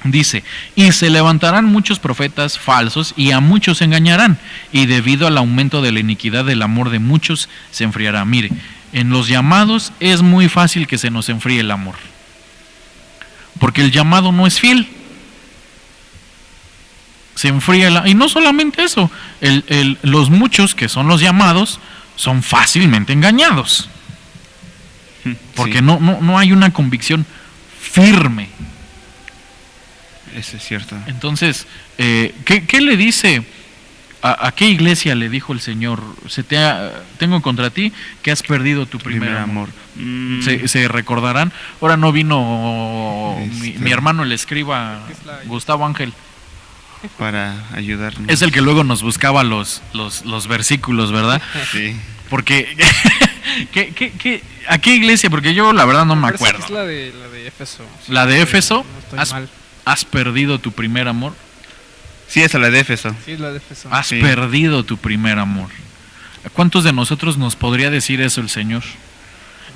Dice, y se levantarán muchos profetas falsos y a muchos engañarán, y debido al aumento de la iniquidad el amor de muchos se enfriará. Mire, en los llamados es muy fácil que se nos enfríe el amor, porque el llamado no es fiel. Se enfría y no solamente eso, los muchos que son los llamados son fácilmente engañados, porque Sí, no hay una convicción firme. eso es cierto. Entonces, ¿qué le dice? ¿A qué iglesia le dijo el Señor? Tengo contra ti que has perdido tu primer amor. Se recordarán. Ahora no vino mi hermano el escriba Gustavo Ángel. Para ayudarnos. Es el que luego nos buscaba los versículos, ¿verdad? Sí. Porque ¿a qué iglesia? Porque yo la verdad no me parece que acuerdo. es la de Éfeso. ¿La de Éfeso? No estoy mal. ¿Has perdido tu primer amor? Sí, es a la de Éfeso. Sí, es la de Éfeso. Has Sí. perdido tu primer amor. ¿Cuántos de nosotros nos podría decir eso el Señor?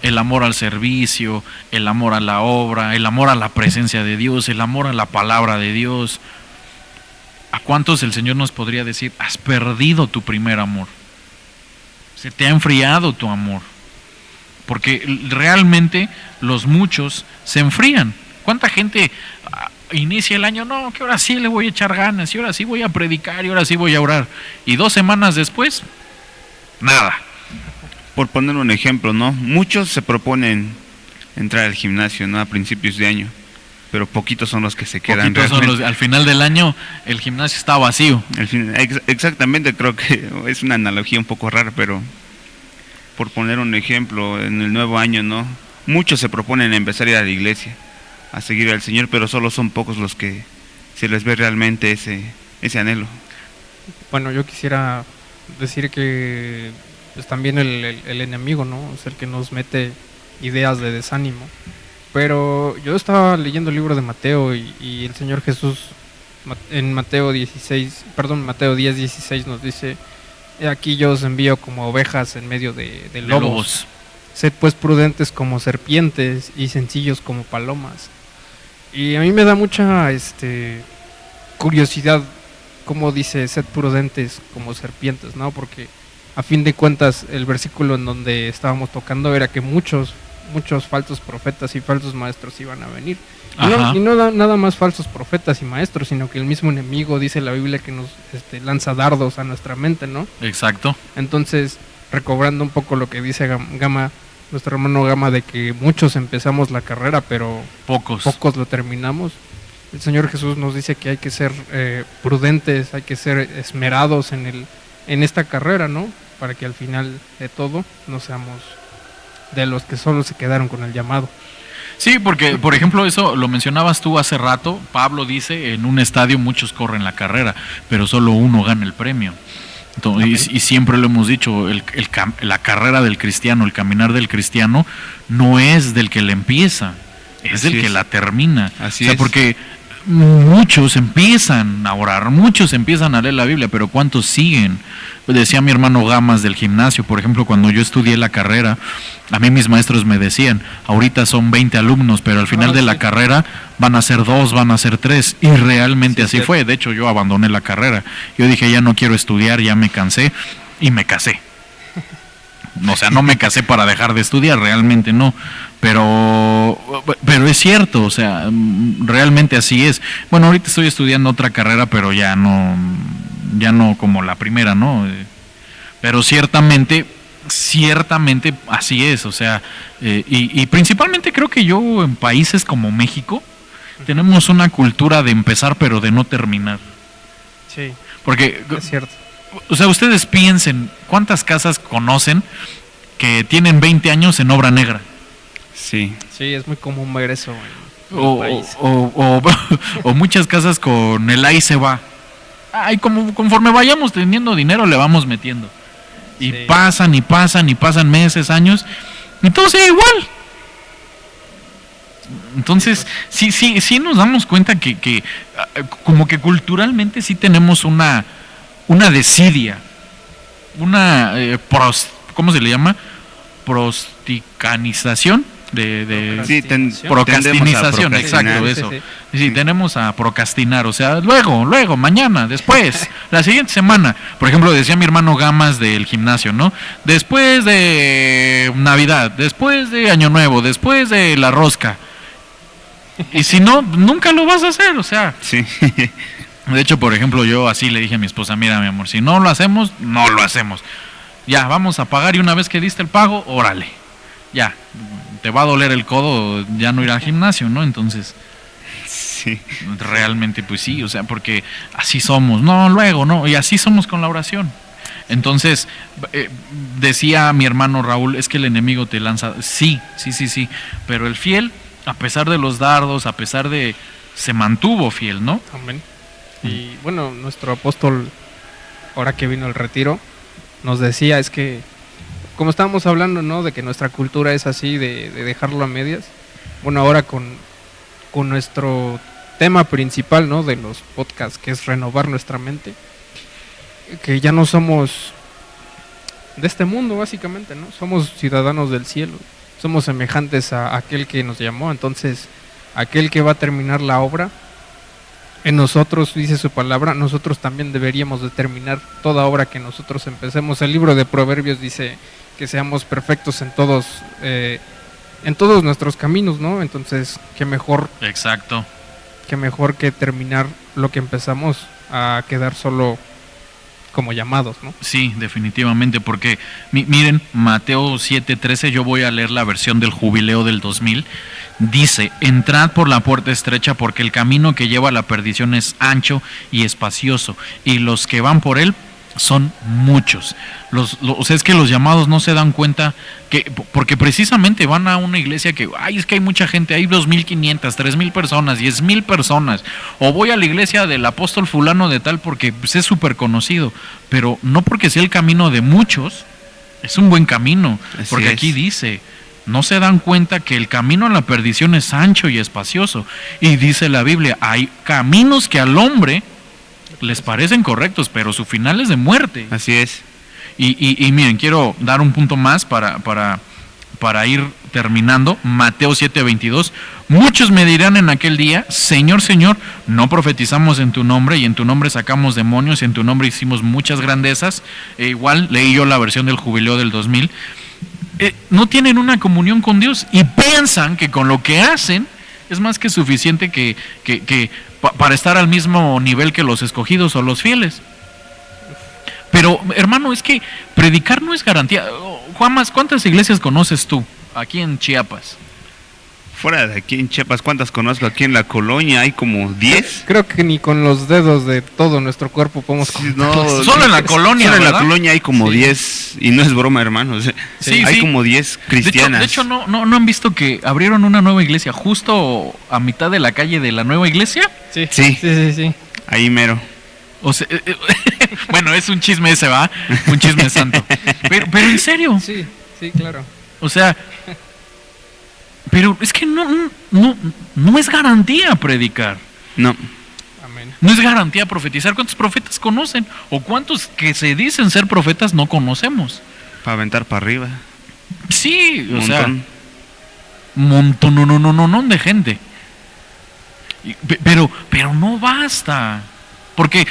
El amor al servicio, el amor a la obra, el amor a la presencia de Dios, el amor a la palabra de Dios. ¿A cuántos el Señor nos podría decir, has perdido tu primer amor? Se te ha enfriado tu amor. Porque realmente los muchos se enfrían. ¿Cuánta gente inicia el año? No, que ahora sí le voy a echar ganas, y ahora sí voy a predicar, y ahora sí voy a orar. Y 2 semanas después, nada. Por poner un ejemplo, ¿no? Muchos se proponen entrar al gimnasio, ¿no? A principios de año, pero poquitos son los que se quedan. Poquitos son al final del año el gimnasio está vacío. Exactamente, creo que es una analogía un poco rara, pero por poner un ejemplo, en el nuevo año, ¿no? Muchos se proponen empezar a ir a la iglesia, a seguir al Señor, pero solo son pocos los que se les ve realmente ese anhelo. Bueno, yo quisiera decir que pues también el enemigo, ¿no? Es el que nos mete ideas de desánimo. Pero yo estaba leyendo el libro de Mateo y el Señor Jesús en Mateo 10:16 nos dice: "He aquí yo os envío como ovejas en medio de lobos. Sed pues prudentes como serpientes y sencillos como palomas". Y a mí me da mucha curiosidad cómo dice sed prudentes como serpientes, ¿no? Porque a fin de cuentas el versículo en donde estábamos tocando era que muchos falsos profetas y falsos maestros iban a venir. Y no nada más falsos profetas y maestros, sino que el mismo enemigo, dice la Biblia, que nos lanza dardos a nuestra mente, ¿no? Exacto. Entonces, recobrando un poco lo que dice Gama, nuestro hermano Gama, de que muchos empezamos la carrera, pero Pocos lo terminamos. El Señor Jesús nos dice que hay que ser prudentes, hay que ser esmerados en esta carrera, ¿no? Para que al final de todo no seamos de los que solo se quedaron con el llamado. Sí, porque, por ejemplo, eso lo mencionabas tú hace rato. Pablo dice, en un estadio muchos corren la carrera, pero solo uno gana el premio. Entonces, y siempre lo hemos dicho, la carrera del cristiano, el caminar del cristiano, no es del que la empieza, es del que la termina. Así es. Porque muchos empiezan a orar, muchos empiezan a leer la Biblia, pero ¿cuántos siguen? Decía mi hermano Gamas del gimnasio, por ejemplo, cuando yo estudié la carrera, a mí mis maestros me decían, ahorita son 20 alumnos, pero al final de la carrera van a ser 2, van a ser 3, y realmente así fue. De hecho, yo abandoné la carrera, yo dije, ya no quiero estudiar, ya me cansé, y me casé. O sea, no me casé para dejar de estudiar, realmente no, pero es cierto, o sea, realmente así es. Bueno, ahorita estoy estudiando otra carrera, pero ya no como la primera, ¿no? Pero ciertamente así es, o sea, y principalmente creo que yo en países como México tenemos una cultura de empezar pero de no terminar. Sí, porque es cierto. O sea, ustedes piensen, ¿cuántas casas conocen que tienen 20 años en obra negra? Sí. Sí, es muy común ver eso en el país. O muchas casas con el ahí se va. Ay, conforme vayamos teniendo dinero le vamos metiendo. Y Sí. pasan meses, años, y todo sigue igual. Entonces, sí nos damos cuenta que como que culturalmente sí tenemos una desidia, ¿cómo se le llama? Prosticanización. Sí, procrastinización, tendemos a exacto, procrastinar. eso. Sí, Sí, tenemos a procrastinar, o sea, luego, mañana, después, la siguiente semana. Por ejemplo, decía mi hermano Gamas del gimnasio, ¿no? Después de Navidad, después de Año Nuevo, después de la rosca. Y si no, nunca lo vas a hacer, o sea. Sí. De hecho, por ejemplo, yo así le dije a mi esposa, mira, mi amor, si no lo hacemos, no lo hacemos. Ya, vamos a pagar y una vez que diste el pago, órale. Ya, te va a doler el codo ya no ir al gimnasio, ¿no? Entonces, Sí. realmente pues sí, o sea, porque así somos, no, luego, no, y así somos con la oración. Entonces, decía mi hermano Raúl, es que el enemigo te lanza, sí, pero el fiel, a pesar de los dardos, a pesar de, se mantuvo fiel, ¿no? Amén. Y bueno, nuestro apóstol, ahora que vino el retiro, nos decía, es que, como estábamos hablando, ¿no? De que nuestra cultura es así, de dejarlo a medias. Bueno, ahora con nuestro tema principal, ¿no? De los podcasts, que es renovar nuestra mente, que ya no somos de este mundo, básicamente, ¿no? Somos ciudadanos del cielo, somos semejantes a aquel que nos llamó, entonces, aquel que va a terminar la obra, en nosotros, dice su palabra, nosotros también deberíamos de terminar toda obra que nosotros empecemos. El libro de Proverbios dice que seamos perfectos en todos nuestros caminos, ¿no? Entonces, qué mejor Exacto. que terminar lo que empezamos a quedar solo como llamados, ¿no? Sí, definitivamente, porque miren, Mateo 7:13, yo voy a leer la versión del Jubileo del 2000, dice, entrad por la puerta estrecha porque el camino que lleva a la perdición es ancho y espacioso, y los que van por él son muchos. O sea, es que los llamados no se dan cuenta que, porque precisamente van a una iglesia que, ay, es que hay mucha gente, hay 2,500, 3,000 personas, 10,000 personas, o voy a la iglesia del apóstol fulano de tal porque pues, es súper conocido, pero no porque sea el camino de muchos, es un buen camino, Así porque es. aquí dice, no se dan cuenta que el camino a la perdición es ancho y espacioso, y dice la Biblia, hay caminos que al hombre les parecen correctos, pero su final es de muerte. Así es. Y miren, quiero dar un punto más para ir terminando. Mateo 7:22. Muchos me dirán en aquel día, Señor, Señor, no profetizamos en tu nombre, y en tu nombre sacamos demonios, y en tu nombre hicimos muchas grandezas. Igual leí yo la versión del Jubileo del 2000. No tienen una comunión con Dios y piensan que con lo que hacen es más que suficiente para estar al mismo nivel que los escogidos o los fieles. Pero, hermano, es que predicar no es garantía. Juanmas, ¿cuántas iglesias conoces tú aquí en Chiapas? Fuera de aquí en Chiapas, ¿cuántas conozco? Aquí en la colonia hay como 10. Creo que ni con los dedos de todo nuestro cuerpo podemos contarlos. Solo en la colonia, Solo en la ¿verdad? colonia hay como Sí. 10, y no es broma, hermanos. Sí, hay sí. como 10 cristianas. De hecho, no han visto que abrieron una nueva iglesia justo a mitad de la calle de la nueva iglesia. Sí, Sí. sí. Ahí mero. O sea, bueno, es un chisme ese, ¿va? Un chisme santo. Pero en serio, Sí, claro. o sea, pero es que no es garantía predicar. No. Amén. No es garantía profetizar. ¿Cuántos profetas conocen? ¿O cuántos que se dicen ser profetas no conocemos? Para aventar para arriba. Sí, o sea, Montón. montón de gente. Pero no basta. Porque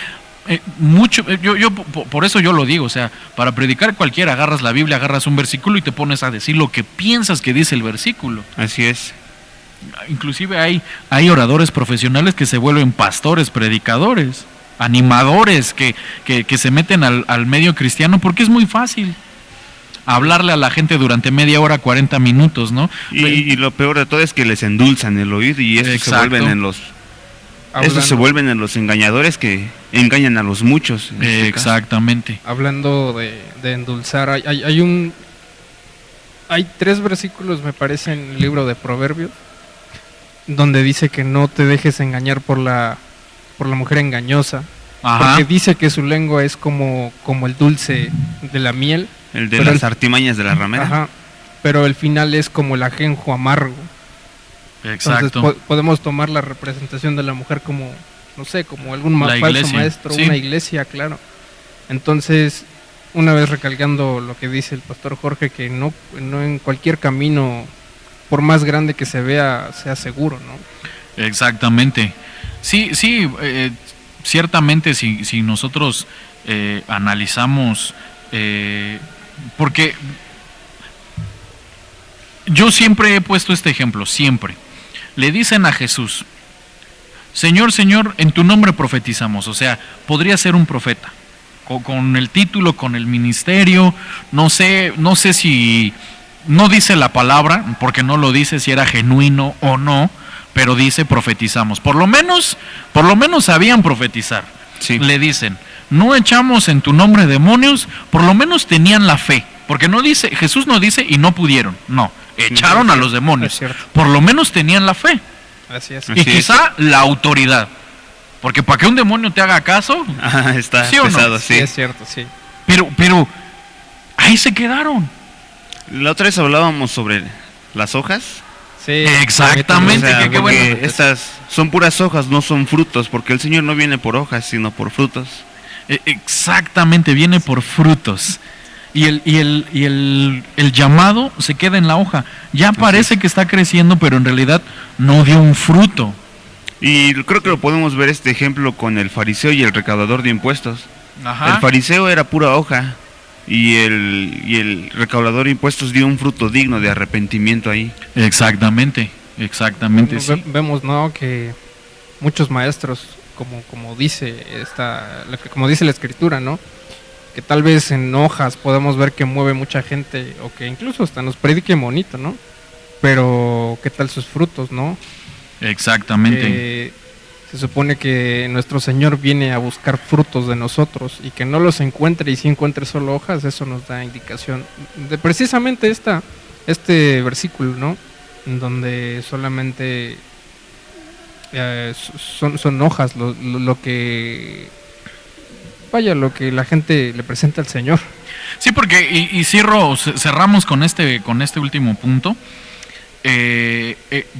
por eso yo lo digo, o sea, para predicar cualquiera agarras la Biblia, agarras un versículo y te pones a decir lo que piensas que dice el versículo. Así es. Inclusive hay oradores profesionales que se vuelven pastores, predicadores, animadores que se meten al medio cristiano porque es muy fácil hablarle a la gente durante media hora, 40 minutos, ¿no? Y lo peor de todo es que les endulzan el oído, y estos se Exacto. vuelven en los engañadores que engañan a los muchos. en este caso. Exactamente. Hablando de endulzar, hay 3 versículos, me parece, en el libro de Proverbios, donde dice que no te dejes engañar por la mujer engañosa, Ajá. porque dice que su lengua es como el dulce de la miel. El de Pero las artimañas de la ramera. Ajá, pero el final es como el ajenjo amargo. Exacto. Entonces podemos tomar la representación de la mujer como, no sé, como algún La falso iglesia, maestro, sí. una iglesia, claro. Entonces, una vez recalcando lo que dice el pastor Jorge, que no en cualquier camino por más grande que se vea, sea seguro, ¿no? Exactamente. Sí, sí, ciertamente si nosotros analizamos, porque yo siempre he puesto este ejemplo, siempre. Le dicen a Jesús, Señor, Señor, en tu nombre profetizamos. O sea, podría ser un profeta, con el título, con el ministerio, no sé si, no dice la palabra, porque no lo dice si era genuino o no, pero dice profetizamos. Por lo menos sabían profetizar. Sí. Le dicen, no echamos en tu nombre demonios, por lo menos tenían la fe. Porque no dice, Jesús no dice y no pudieron, no, echaron a los demonios. Es cierto. Por lo menos tenían la fe. Así es. Así Y quizá la autoridad. Porque para que un demonio te haga caso, Está ¿sí o no? pesado, Sí, sí. es cierto, sí. pero ahí se quedaron. La otra vez hablábamos sobre las hojas. Sí, Exactamente. O sea, qué porque bueno. estas son puras hojas, no son frutos, porque el Señor no viene por hojas, sino por frutos. Exactamente, viene por frutos. Y el llamado se queda en la hoja. Ya parece que está creciendo, pero en realidad no dio un fruto. Y creo que lo podemos ver este ejemplo con el fariseo y el recaudador de impuestos. Ajá. El fariseo era pura hoja y el recaudador de impuestos dio un fruto digno de arrepentimiento ahí. Exactamente, sí. Vemos, ¿no?, que muchos maestros, como dice como dice la escritura, ¿no?, que tal vez en hojas podemos ver que mueve mucha gente o que incluso hasta nos predique bonito, ¿no? Pero ¿qué tal sus frutos, no? Exactamente. Se supone que nuestro Señor viene a buscar frutos de nosotros y que no los encuentre, y si encuentre solo hojas, eso nos da indicación de precisamente este versículo, ¿no? En donde solamente son hojas lo que la gente le presenta al Señor. Sí, porque y cerramos con este último punto,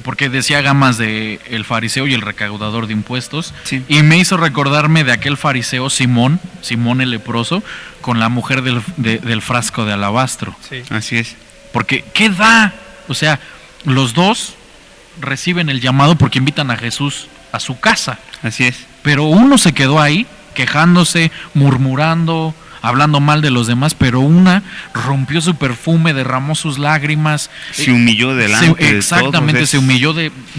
porque decía Gamas de el fariseo y el recaudador de impuestos, Sí. y me hizo recordarme de aquel fariseo Simón el leproso, con la mujer del frasco de alabastro. Sí. Así es. Porque ¿qué da? O sea, los dos reciben el llamado porque invitan a Jesús a su casa, Así es. pero uno se quedó ahí quejándose, murmurando, hablando mal de los demás, pero una rompió su perfume, derramó sus lágrimas, Se humilló delante de exactamente, todos, se humilló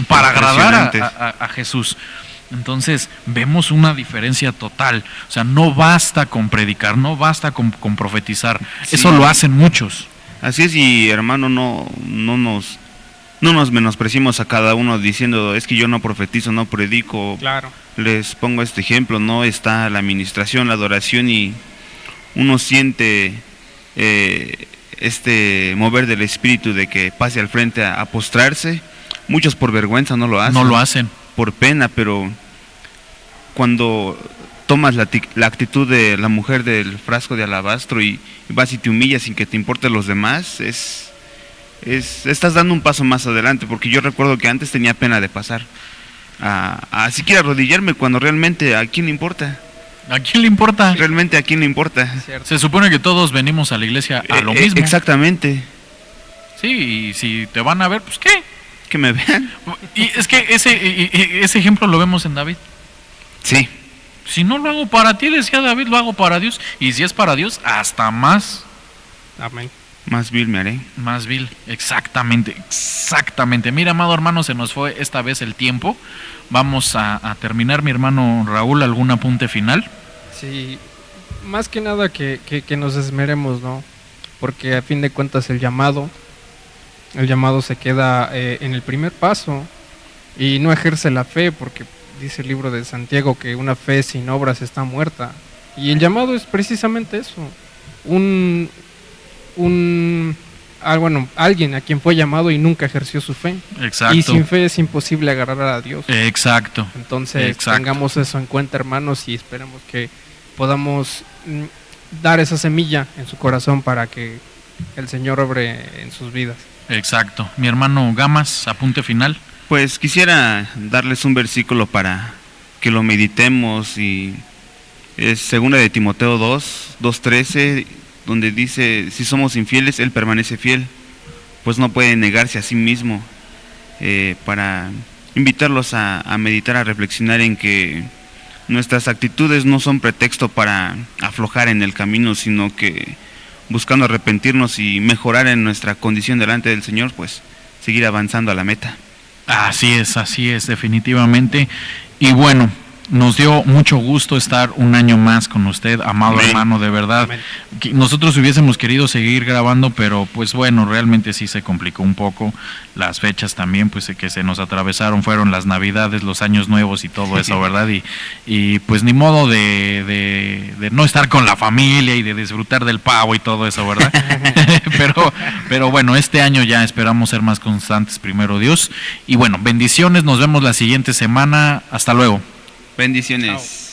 para agradar impresionante. a Jesús. Entonces vemos una diferencia total. O sea, no basta con predicar, no basta con profetizar. Sí. Eso lo hacen muchos. Así es, y hermano, no nos menospreciemos a cada uno diciendo, es que yo no profetizo, no predico. Claro. Les pongo este ejemplo, no está la administración, la adoración, y uno siente este mover del espíritu de que pase al frente a postrarse. Muchos por vergüenza no lo hacen. No lo hacen. Por pena, pero cuando tomas la actitud de la mujer del frasco de alabastro y vas y te humillas sin que te importen los demás, estás dando un paso más adelante, porque yo recuerdo que antes tenía pena de pasar a siquiera arrodillarme, cuando realmente ¿a quién le importa? ¿A quién le importa? Realmente ¿a quién le importa? Cierto. Se supone que todos venimos a la iglesia a lo mismo. Exactamente. Sí, y si te van a ver, pues ¿qué? Que me vean. Y es que ese ejemplo lo vemos en David. Sí. Si no lo hago para ti, decía David, lo hago para Dios. Y si es para Dios, hasta más Amén. Más vil me haré. Más vil, exactamente. Mira, amado hermano, se nos fue esta vez el tiempo. Vamos a terminar, mi hermano Raúl, ¿algún apunte final? Sí, más que nada que nos esmeremos, ¿no? Porque a fin de cuentas el llamado se queda en el primer paso y no ejerce la fe, porque dice el libro de Santiago que una fe sin obras está muerta. Y el llamado es precisamente eso, alguien a quien fue llamado y nunca ejerció su fe. Exacto. Y sin fe es imposible agarrar a Dios. Exacto. Entonces tengamos eso en cuenta, hermanos, y esperemos que podamos dar esa semilla en su corazón para que el Señor obre en sus vidas. Exacto. Mi hermano Gamas, apunte final. Pues quisiera darles un versículo para que lo meditemos, y es 2 de Timoteo 2:13, donde dice, si somos infieles, Él permanece fiel, pues no puede negarse a sí mismo, para invitarlos a meditar, a reflexionar en que nuestras actitudes no son pretexto para aflojar en el camino, sino que buscando arrepentirnos y mejorar en nuestra condición delante del Señor, pues seguir avanzando a la meta. Así es, definitivamente. Y bueno, nos dio mucho gusto estar un año más con usted, amado Amén. hermano, de verdad. Amén. Nosotros hubiésemos querido seguir grabando, pero pues bueno, realmente sí se complicó un poco. Las fechas también, pues que se nos atravesaron, fueron las Navidades, los Años Nuevos y todo eso, ¿verdad? Y pues ni modo de no estar con la familia y de disfrutar del pavo y todo eso, ¿verdad? pero bueno, este año ya esperamos ser más constantes, primero Dios. Y bueno, bendiciones, nos vemos la siguiente semana. Hasta luego. Bendiciones. Chao.